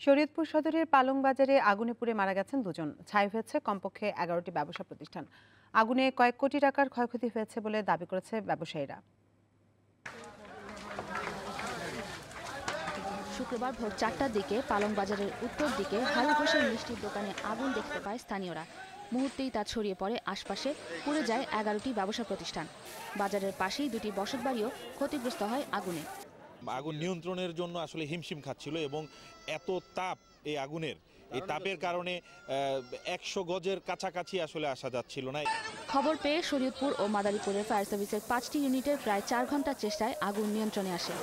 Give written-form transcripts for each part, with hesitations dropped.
শরীয়তপুর সদরের পালং বাজারে আগুনে পুড়ে মারা গেছেন দুজন। ছাই হয়েছে কমপক্ষে 11টি ব্যবসা প্রতিষ্ঠান। আগুনে কয়েক কোটি টাকার ক্ষয়ক্ষতি হয়েছে বলে দাবি করেছে ব্যবসায়ীরা। শুক্রবার ভোর 4টার দিকে পালং বাজারের উত্তর দিকে হারু ঘোষের মিষ্টির দোকানে আগুন দেখতে পায় স্থানীয়রা। মুহূর্তেই তা ছড়িয়ে পড়ে আশপাশে, পুড়ে যায় 11টি ব্যবসা প্রতিষ্ঠান। বাজারের পাশেই দুটি বসতবাড়িও ক্ষতিগ্রস্ত হয় আগুনে। আগুন নিয়ন্ত্রণের জন্য আসলে হিমশিম খাচ্ছিল এবং এত তাপ এই আগুনের, এই তাপের কারণে 100 গজের কাছাকাছি আসলে আসা যাচ্ছিল না। খবর পেয়ে শরীয়তপুর ও মাদারীপুরের ফায়ার সার্ভিসের 5টি ইউনিটের প্রায় 4 ঘন্টার চেষ্টায় আগুন নিয়ন্ত্রণে আসে।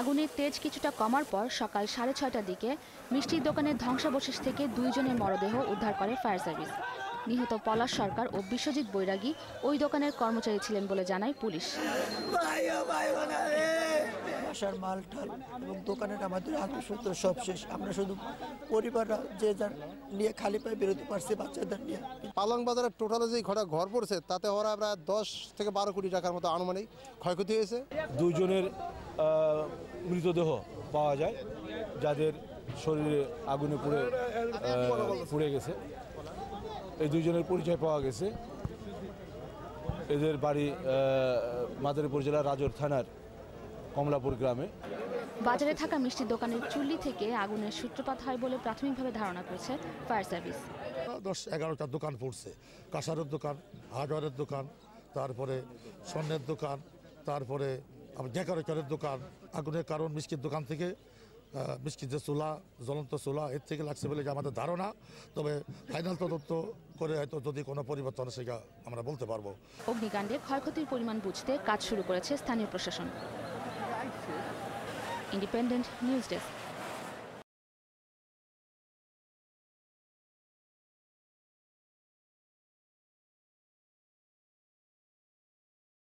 আগুনের তেজ কিছুটা কমার পর সকাল 6:30টার দিকে মিষ্টির দোকানের ধ্বংসাবশেষ থেকে 2 জনের মরদেহ উদ্ধার করে ফায়ার সার্ভিস। নিহত পলাশ সরকার ও বিশ্বজিৎ বৈরাগী ওই দোকানের কর্মচারী ছিলেন বলে জানায় পুলিশ। বাসার মাল টাল এবং দোকানের আমাদের আত্মসত্ত্ব সব শেষ। আমরা শুধু পরিবাররা যে যার নিয়ে খালি পায়ে বেরোতে পারছি বাচ্চাদের নিয়ে। পালং বাজারের টোটালে যে ঘর পড়ছে তাতে ওরা প্রায় 10 থেকে 12 কোটি টাকার মতো আনুমানিক ক্ষয়ক্ষতি হয়েছে। 2 জনের মৃতদেহ পাওয়া যায় যাদের শরীরে আগুনে পুড়ে গেছে। এই 2 জনের পরিচয় পাওয়া গেছে। এদের বাড়ি মাদারীপুর জেলার রাজৌর থানার কমলাপুর গ্রামে। বাজারে থাকা মিষ্টির দোকানের চুল্লি থেকে আগুনের সূত্রপাত হয় বলে প্রাথমিকভাবে ধারণা করেছে ফায়ার সার্ভিস। 10-11টা দোকান পড়ছে, কাঁসারের দোকান, হার্ডওয়্যারের দোকান, তারপরে স্বর্ণের দোকান, তারপরে ডেকোরেটরের দোকান। আগুনের কারণ মিষ্টির দোকান থেকে, মিষ্টির যে চুলা, জ্বলন্ত চুলা, এর থেকে লাগছে বলে যে আমাদের ধারণা। তবে ফাইনাল তদন্ত করে হয়তো যদি কোনো পরিবর্তন সেটা আমরা বলতে পারবো। অগ্নিকাণ্ডে ক্ষয়ক্ষতির পরিমাণ বুঝতে কাজ শুরু করেছে স্থানীয় প্রশাসন। Independent news desk.